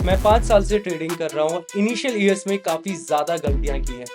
मैं 5 साल से ट्रेडिंग कर रहा हूँ और इनिशियल ईयर्स में काफ़ी ज़्यादा गलतियाँ की हैं।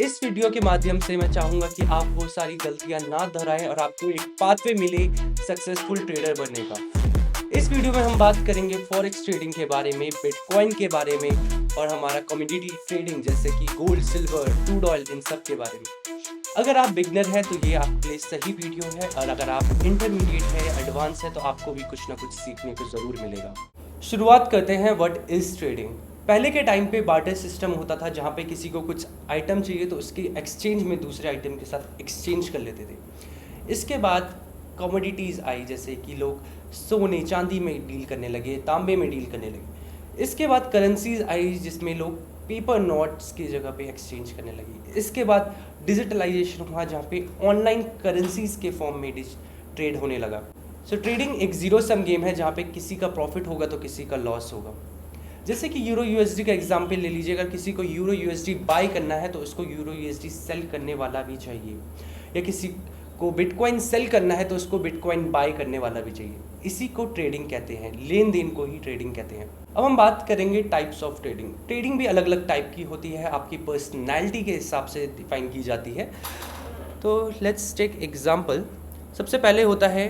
इस वीडियो के माध्यम से मैं चाहूँगा कि आप वो सारी गलतियाँ ना दोहराएँ और आपको एक पाथवे मिले सक्सेसफुल ट्रेडर बनने का। इस वीडियो में हम बात करेंगे फॉरेक्स ट्रेडिंग के बारे में, बिटकॉइन के बारे में और हमारा कमोडिटी ट्रेडिंग जैसे कि gold, silver, crude oil in सब के बारे में। अगर आप बिगनर हैं तो ये आपके लिए सही वीडियो है और अगर आप इंटरमीडिएट है या एडवांस है तो आपको भी कुछ ना कुछ सीखने को ज़रूर मिलेगा। शुरुआत करते हैं व्हाट इज़ ट्रेडिंग। पहले के टाइम पे बार्टर सिस्टम होता था जहाँ पे किसी को कुछ आइटम चाहिए तो उसके एक्सचेंज में दूसरे आइटम के साथ एक्सचेंज कर लेते थे। इसके बाद कमोडिटीज़ आई जैसे कि लोग सोने चांदी में डील करने लगे, तांबे में डील करने लगे। इसके बाद करेंसीज आई जिसमें लोग पेपर नोट्स की जगह पे एक्सचेंज करने लगे। इसके बाद डिजिटलाइजेशन हुआ जहाँ पे ऑनलाइन करेंसीज के फॉर्म में ट्रेड होने लगा। सो ट्रेडिंग एक ज़ीरो सम गेम है जहाँ पे किसी का प्रॉफिट होगा तो किसी का लॉस होगा। जैसे कि यूरो यूएसडी का एग्जांपल ले लीजिए, अगर किसी को यूरो यूएसडी बाय करना है तो उसको यूरो यूएसडी सेल करने वाला भी चाहिए, या किसी को बिटकॉइन सेल करना है तो उसको बिटकॉइन बाय करने वाला भी चाहिए। इसी को ट्रेडिंग कहते हैं, लेन देन को ही ट्रेडिंग कहते हैं। अब हम बात करेंगे टाइप्स ऑफ ट्रेडिंग। ट्रेडिंग भी अलग अलग टाइप की होती है, आपकी पर्सनैलिटी के हिसाब से डिफाइन की जाती है। तो लेट्स टेक एग्जाम्पल। सबसे पहले होता है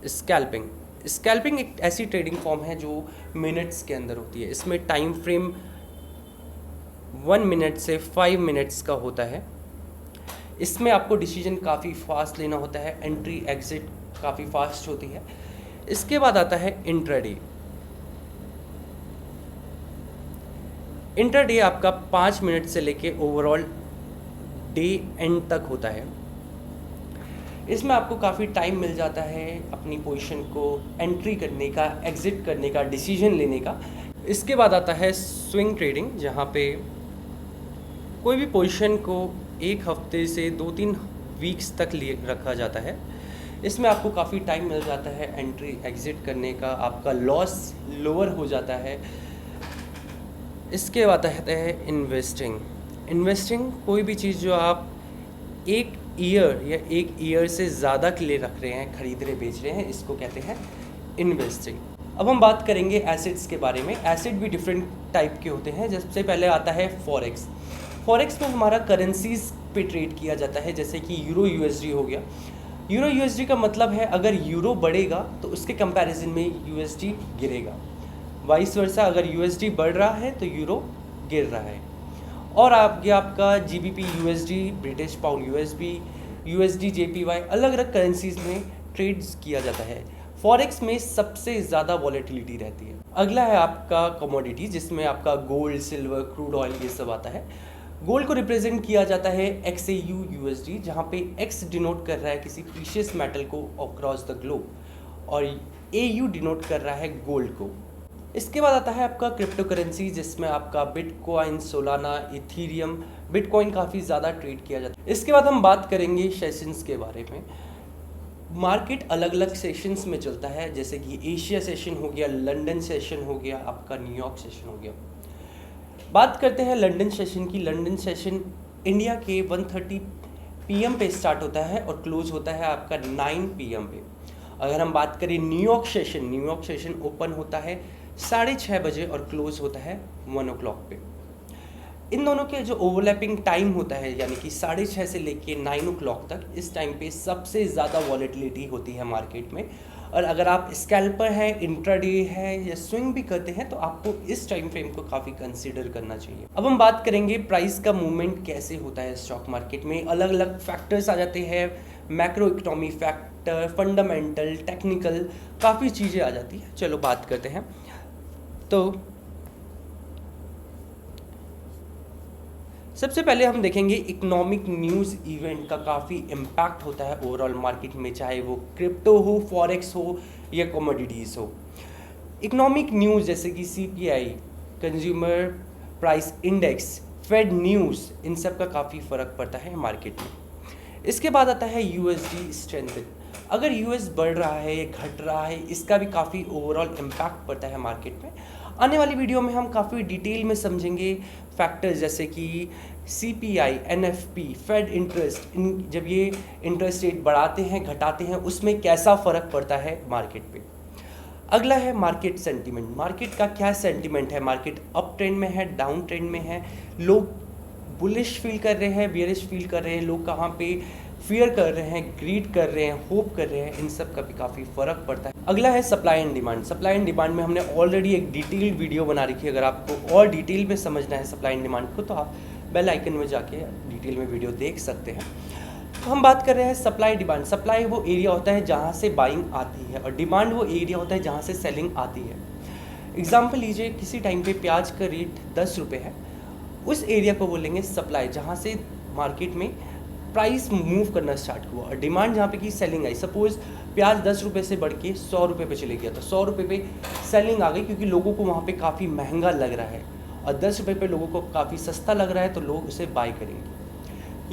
स्कैल्पिंग। स्कैल्पिंग एक ऐसी ट्रेडिंग फॉर्म है जो मिनट्स के अंदर होती है। इसमें टाइम फ्रेम 1 मिनट से 5 मिनट्स का होता है। इसमें आपको डिसीजन काफ़ी फास्ट लेना होता है, एंट्री एग्जिट काफ़ी फास्ट होती है। इसके बाद आता है इंट्राडे। इंट्राडे आपका 5 मिनट से लेके ओवरऑल डे एंड तक होता है। इसमें आपको काफ़ी टाइम मिल जाता है अपनी पोजीशन को एंट्री करने का, एग्ज़िट करने का, डिसीजन लेने का। इसके बाद आता है स्विंग ट्रेडिंग, जहाँ पे कोई भी पोजीशन को 1 हफ्ते से 2-3 वीक्स तक लिए रखा जाता है। इसमें आपको काफ़ी टाइम मिल जाता है एंट्री एग्ज़िट करने का, आपका लॉस लोअर हो जाता है। इसके बाद आता है इन्वेस्टिंग। इन्वेस्टिंग कोई भी चीज़ जो आप 1 ईयर या 1 ईयर से ज़्यादा के लिए रख रहे हैं, खरीद रहे बेच रहे हैं, इसको कहते हैं इन्वेस्टिंग। अब हम बात करेंगे एसेट्स के बारे में। एसेट भी डिफरेंट टाइप के होते हैं। सबसे पहले आता है फॉरेक्स। फॉरेक्स में हमारा करेंसीज पे ट्रेड किया जाता है, जैसे कि यूरो यूएसडी हो गया। यूरो यूएसडी का मतलब है अगर यूरो बढ़ेगा तो उसके कंपैरिजन में यूएसडी गिरेगा, वाइस वर्सा अगर यूएसडी बढ़ रहा है तो यूरो गिर रहा है। और आगे आपका GBP USD, British pound USB, USD JPY, अलग अलग करेंसीज में ट्रेड्स किया जाता है। फॉरेक्स में सबसे ज़्यादा वॉलेटिलिटी रहती है। अगला है आपका कमोडिटी, जिसमें आपका गोल्ड, सिल्वर, क्रूड ऑयल ये सब आता है। गोल्ड को रिप्रेजेंट किया जाता है XAU यूएसडी, जहाँ पे X डिनोट कर रहा है किसी प्रीशियस मेटल को अक्रॉस द ग्लोब और AU डिनोट कर रहा है गोल्ड को। इसके बाद आता है आपका क्रिप्टो करेंसी, जिसमें आपका बिटकॉइन, सोलाना, इथीरियम, बिटकॉइन काफ़ी ज़्यादा ट्रेड किया जाता है। इसके बाद हम बात करेंगे सेशंस के बारे में। मार्केट अलग अलग सेशंस में चलता है, जैसे कि एशिया सेशन हो गया, लंदन सेशन हो गया, आपका न्यूयॉर्क सेशन हो गया। बात करते हैं लंदन सेशन की। लंदन सेशन इंडिया के 1:30 PM पे स्टार्ट होता है और क्लोज होता है आपका 9 PM पे। अगर हम बात करें न्यूयॉर्क सेशन ओपन होता है 6:30 बजे और क्लोज होता है 1 o'clock पे। इन दोनों के जो ओवरलैपिंग टाइम होता है, यानी कि 6:30 से लेके 9 o'clock तक, इस टाइम पे सबसे ज़्यादा वॉलेटिलिटी होती है मार्केट में। और अगर आप स्कैल्पर है, इंट्राडे है या स्विंग भी करते हैं तो आपको इस टाइम फ्रेम को काफ़ी कंसीडर करना चाहिए। अब हम बात करेंगे प्राइस का मूवमेंट कैसे होता है स्टॉक मार्केट में। अलग अलग फैक्टर्स आ जाते हैं, macro economy factor, fundamental, technical, काफ़ी चीज़ें आ जाती हैं। चलो बात करते हैं। तो सबसे पहले हम देखेंगे इकोनॉमिक न्यूज़ इवेंट का काफ़ी इम्पैक्ट होता है ओवरऑल मार्केट में, चाहे वो क्रिप्टो हो, फॉरेक्स हो या कमोडिटीज़ हो। इकोनॉमिक न्यूज़ जैसे कि CPI, consumer price index, fed news, इन सब का काफ़ी फ़र्क पड़ता है मार्केट में। इसके बाद आता है USD स्ट्रेंथ। अगर US बढ़ रहा है या घट रहा है, इसका भी काफ़ी ओवरऑल इम्पैक्ट पड़ता है मार्केट में। आने वाली वीडियो में हम काफ़ी डिटेल में समझेंगे फैक्टर्स जैसे कि CPI, NFP, फेड इंटरेस्ट, जब ये इंटरेस्ट रेट बढ़ाते हैं घटाते हैं उसमें कैसा फ़र्क पड़ता है मार्केट पे। अगला है मार्केट सेंटीमेंट। मार्केट का क्या सेंटीमेंट है, मार्केट अप ट्रेंड में है, डाउन ट्रेंड में है, लोग बुलिश फील कर रहे हैं, बियरिश फील कर रहे हैं, लोग कहाँ पे फियर कर रहे हैं, ग्रीड कर रहे हैं, होप कर रहे हैं, इन सब का भी काफ़ी फ़र्क पड़ता है। अगला है supply and demand. Supply and demand में हमने ऑलरेडी एक डिटेल्ड वीडियो बना रखी है, अगर आपको और डिटेल में समझना है सप्लाई एंड डिमांड को तो आप बेल आइकन में जाके डिटेल में वीडियो देख सकते हैं। तो हम बात कर रहे हैं सप्लाई डिमांड। सप्लाई वो एरिया होता है जहाँ से बाइंग आती है और डिमांड वो एरिया होता है जहाँ से सेलिंग आती है। एग्जाम्पल लीजिए, किसी टाइम पे प्याज का रेट 10 रुपये है, उस एरिया को बोलेंगे सप्लाई, जहाँ से मार्केट में प्राइस मूव करना स्टार्ट हुआ। और डिमांड जहाँ पे की सेलिंग आई, सपोज प्याज 10 रुपये से बढ़ के 100 रुपये पे चले गया, तो 100 रुपये पे सेलिंग आ गई क्योंकि लोगों को वहाँ पे काफ़ी महंगा लग रहा है और 10 रुपये पे लोगों को काफ़ी सस्ता लग रहा है तो लोग उसे बाय करेंगे।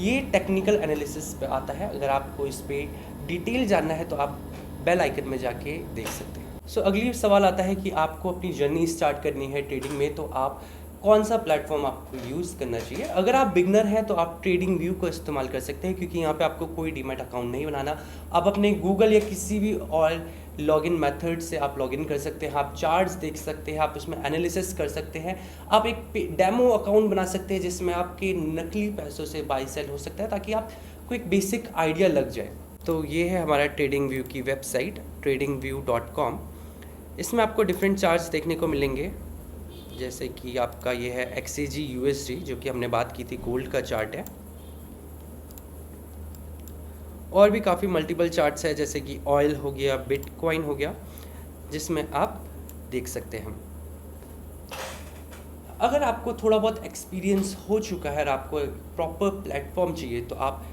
ये टेक्निकल एनालिसिस पे आता है, अगर आपको इस पर डिटेल जानना है तो आप बेल आइकन में जाके देख सकते हैं। सो अगली सवाल आता है कि आपको अपनी जर्नी स्टार्ट करनी है ट्रेडिंग में, तो आप कौन सा प्लेटफॉर्म आपको यूज़ करना चाहिए। अगर आप बिगनर हैं तो आप ट्रेडिंग व्यू को इस्तेमाल कर सकते हैं क्योंकि यहाँ पे आपको कोई डीमैट अकाउंट नहीं बनाना। आप अपने गूगल या किसी भी और लॉगिन मेथड से आप लॉगिन कर सकते हैं, आप चार्ट्स देख सकते हैं, आप उसमें एनालिसिस कर सकते हैं, आप एक डेमो अकाउंट बना सकते हैं जिसमें आपके नकली पैसों से बाई सेल हो सकता है ताकि आपको एक बेसिक आइडिया लग जाए। तो ये है हमारा ट्रेडिंग व्यू की वेबसाइट tradingview.com। इसमें आपको डिफरेंट चार्ट्स देखने को मिलेंगे, जैसे कि आपका ये है XAG USD जो कि हमने बात की थी, गोल्ड का चार्ट है। और भी काफ़ी मल्टीपल चार्ट्स है जैसे कि ऑयल हो गया, बिटकॉइन हो गया, जिसमें आप देख सकते हैं। अगर आपको थोड़ा बहुत एक्सपीरियंस हो चुका है और आपको एक प्रॉपर प्लेटफॉर्म चाहिए तो आप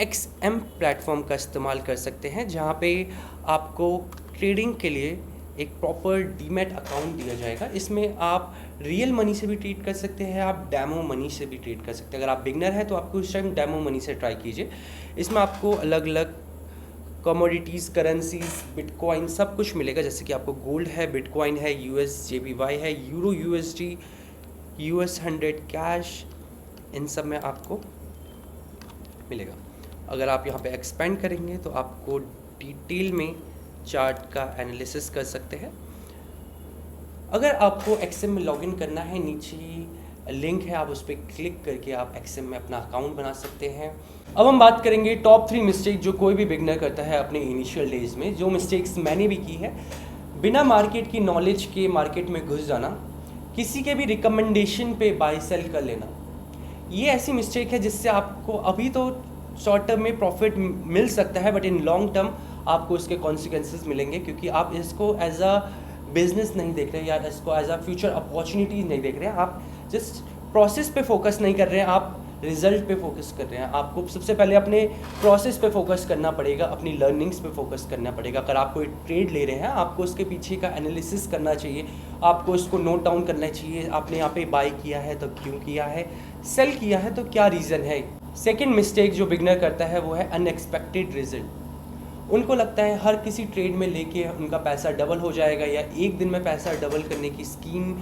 XM प्लेटफॉर्म का इस्तेमाल कर सकते हैं, जहाँ पे आपको ट्रेडिंग के लिए एक प्रॉपर डीमैट अकाउंट दिया जाएगा। इसमें आप रियल मनी से भी ट्रेड कर सकते हैं, आप डेमो मनी से भी ट्रेड कर सकते हैं। अगर आप बिगनर हैं तो आपको इस टाइम डेमो मनी से ट्राई कीजिए। इसमें आपको अलग अलग कमोडिटीज़, करेंसीज, बिटकॉइन सब कुछ मिलेगा, जैसे कि आपको गोल्ड है, बिटकॉइन है, USJPY है, यूरो USD, US100 कैश, इन सब में आपको मिलेगा। अगर आप यहाँ पे एक्सपेंड करेंगे तो आपको डिटेल में चार्ट का एनालिसिस कर सकते हैं। अगर आपको XM में लॉगिन करना है, नीचे लिंक है, आप उस पर क्लिक करके आप XM में अपना अकाउंट बना सकते हैं। अब हम बात करेंगे टॉप 3 मिस्टेक जो कोई भी बिगनर करता है अपने इनिशियल डेज में, जो मिस्टेक्स मैंने भी की है। बिना मार्केट की नॉलेज के मार्केट में घुस जाना, किसी के भी रिकमेंडेशन पे बाय सेल कर लेना, ये ऐसी मिस्टेक है जिससे आपको अभी तो शॉर्ट टर्म में प्रॉफिट मिल सकता है बट इन लॉन्ग टर्म आपको इसके कॉन्सिक्वेंसेस मिलेंगे, क्योंकि आप इसको एज अ बिजनेस नहीं देख रहे हैं या इसको एज अ फ्यूचर अपॉर्चुनिटीज नहीं देख रहे हैं। आप जस्ट प्रोसेस पे फोकस नहीं कर रहे हैं, आप रिजल्ट पे फोकस कर रहे हैं। आपको सबसे पहले अपने प्रोसेस पे फोकस करना पड़ेगा, अपनी लर्निंग्स पे फोकस करना पड़ेगा। अगर आप कोई ट्रेड ले रहे हैं, आपको उसके पीछे का एनालिसिस करना चाहिए, आपको इसको नोट डाउन करना चाहिए। आपने यहाँ पे बाय किया है तो क्यों किया है, सेल किया है तो क्या रीज़न है। सेकेंड मिस्टेक जो बिगनर करता है वो है अनएक्सपेक्टेड रिजल्ट। उनको लगता है हर किसी ट्रेड में लेके उनका पैसा डबल हो जाएगा या एक दिन में पैसा डबल करने की स्कीम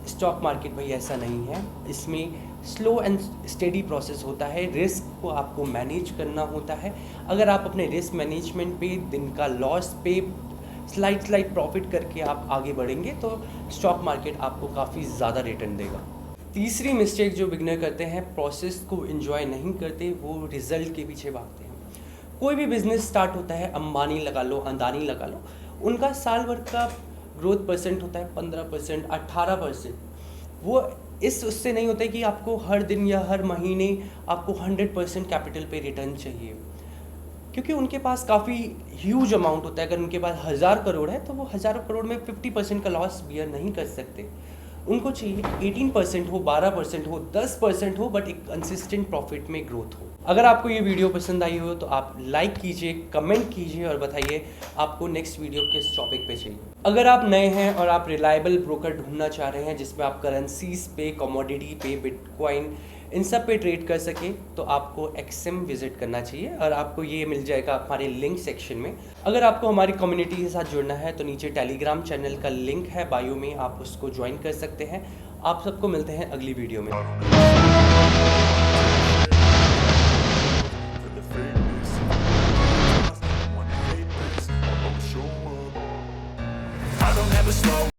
स्टॉक मार्केट भाई ऐसा नहीं है। इसमें स्लो एंड स्टेडी प्रोसेस होता है, रिस्क को आपको मैनेज करना होता है। अगर आप अपने रिस्क मैनेजमेंट पे, दिन का लॉस पे स्लाइड प्रॉफिट करके आप आगे बढ़ेंगे तो स्टॉक मार्केट आपको काफ़ी ज़्यादा रिटर्न देगा। तीसरी मिस्टेक जो बिगनर करते हैं, प्रोसेस को एंजॉय नहीं करते, वो रिजल्ट के पीछे भागते हैं। कोई भी बिजनेस स्टार्ट होता है, अंबानी लगा लो, अदानी लगा लो, उनका साल भर का ग्रोथ परसेंट होता है 15%, 18%। वो उससे नहीं होता है कि आपको हर दिन या हर महीने आपको 100% कैपिटल पे रिटर्न चाहिए, क्योंकि उनके पास काफ़ी ह्यूज अमाउंट होता है। अगर उनके पास 1000 करोड़ है तो वो 1000 करोड़ में 50% का लॉस बियर नहीं कर सकते। उनको चाहिए 18% हो, 12% हो, 10% हो, बट एक कंसिस्टेंट प्रॉफिट में ग्रोथ हो। अगर आपको ये वीडियो पसंद आई हो तो आप लाइक कीजिए, कमेंट कीजिए और बताइए आपको नेक्स्ट वीडियो किस टॉपिक पे चाहिए। अगर आप नए हैं और आप रिलायबल ब्रोकर ढूंढना चाह रहे हैं जिसमें आप करेंसीज पे, कमोडिटी पे, बिटकॉइन इन सब पे ट्रेड कर सके तो आपको XM विजिट करना चाहिए और आपको ये मिल जाएगा हमारे लिंक सेक्शन में। अगर आपको हमारी कम्युनिटी के साथ जुड़ना है तो नीचे टेलीग्राम चैनल का लिंक है बायो में, आप उसको ज्वाइन कर सकते हैं आप सबको मिलते हैं अगली वीडियो में। I don't ever slow